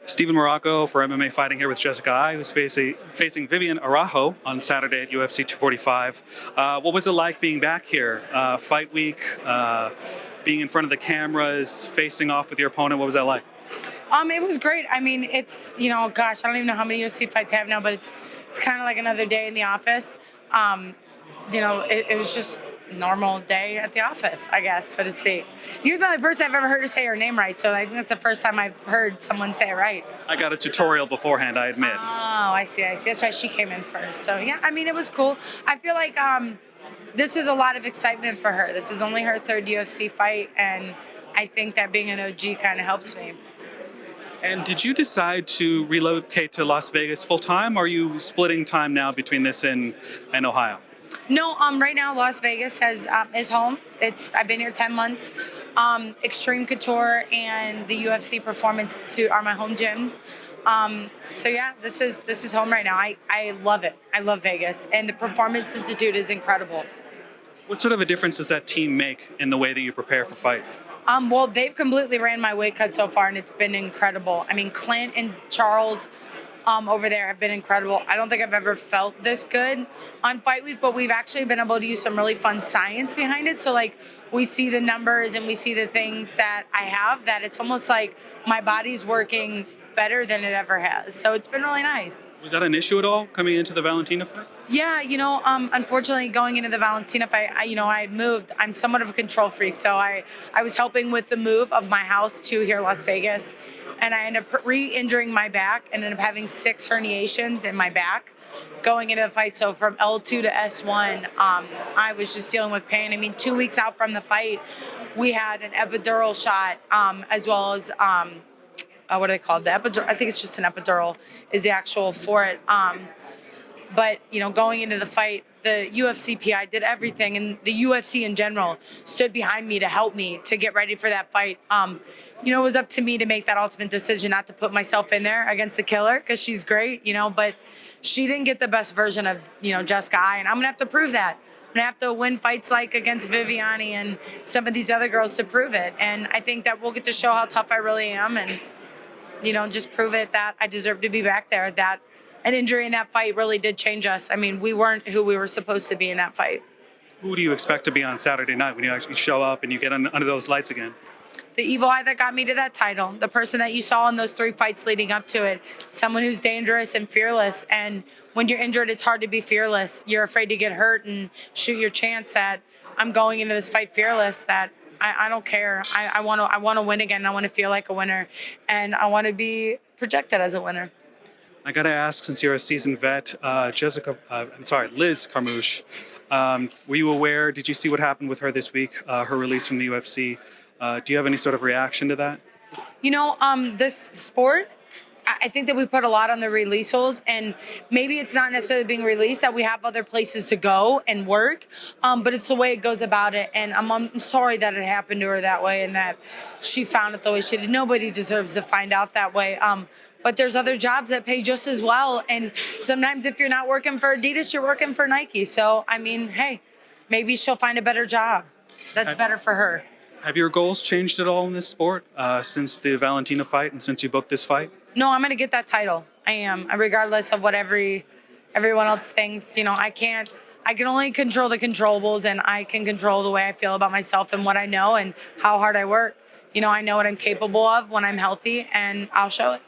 Stephen Morocco for MMA Fighting here with Jessica I, who's facing Viviane Araujo on Saturday at UFC 245. What was it like being back here? Fight week, being in front of the cameras, facing off with your opponent. What was that like? It was great. I mean, it's, gosh, I don't even know how many UFC fights I have now, but it's kind of like another day in the office. It was just normal day at the office, I guess, so to speak. You're the only person I've ever heard to say her name right, so I think that's the first time I've heard someone say it right. I got a tutorial beforehand, I admit. Oh, I see. That's right, she came in first. So yeah, I mean, it was cool. I feel like this is a lot of excitement for her. This is only her third UFC fight, and I think that being an OG kind of helps me. And did you decide to relocate to Las Vegas full time, or are you splitting time now between this and Ohio? No, right now Las Vegas is home. I've been here 10 months. Extreme Couture and the UFC Performance Institute are my home gyms. So yeah, this is home right now. I love it. I love Vegas, and the Performance Institute is incredible. What sort of a difference does that team make in the way that you prepare for fights? Well, they've completely ran my weight cut so far, and it's been incredible. I mean, Clint and Charles over there have been incredible. I don't think I've ever felt this good on Fight Week, but we've actually been able to use some really fun science behind it. So like we see the numbers and we see the things that I have, that it's almost like my body's working better than it ever has. So it's been really nice. Was that an issue at all coming into the Valentina fight? Yeah, unfortunately going into the Valentina fight, I had moved. I'm somewhat of a control freak, so I was helping with the move of my house to here, Las Vegas. And I ended up re-injuring my back and ended up having 6 herniations in my back going into the fight. So from L2 to S1, I was just dealing with pain. I mean, 2 weeks out from the fight, we had an epidural shot, as well as, what are they called? The epidural, I think it's just an epidural is the actual for it. But, going into the fight, the UFC PI did everything, and the UFC in general stood behind me to help me to get ready for that fight. It was up to me to make that ultimate decision not to put myself in there against the killer, because she's great, but she didn't get the best version of, Jessica I, and I'm going to have to prove that. I'm going to have to win fights like against Viviane and some of these other girls to prove it. And I think that we'll get to show how tough I really am and, just prove it that I deserve to be back there, that an injury in that fight really did change us. I mean, we weren't who we were supposed to be in that fight. Who do you expect to be on Saturday night when you actually show up and you get under those lights again? The evil eye that got me to that title, the person that you saw in those 3 fights leading up to it, someone who's dangerous and fearless. And when you're injured, it's hard to be fearless. You're afraid to get hurt and shoot your chance. That I'm going into this fight fearless, that I don't care. I want to win again. I want to feel like a winner, and I want to be projected as a winner. I got to ask, since you're a seasoned vet, Liz Carmouche, were you aware, did you see what happened with her this week, her release from the UFC? Do you have any sort of reaction to that? This sport, I think that we put a lot on the release holes, and maybe it's not necessarily being released, that we have other places to go and work, but it's the way it goes about it. And I'm sorry that it happened to her that way and that she found it the way she did. Nobody deserves to find out that way. But there's other jobs that pay just as well. And sometimes if you're not working for Adidas, you're working for Nike. So, I mean, hey, maybe she'll find a better job that's better for her. Have your goals changed at all in this sport since the Valentina fight and since you booked this fight? No, I'm going to get that title. I am, regardless of what everyone else thinks. I can only control the controllables, and I can control the way I feel about myself and what I know and how hard I work. I know what I'm capable of when I'm healthy, and I'll show it.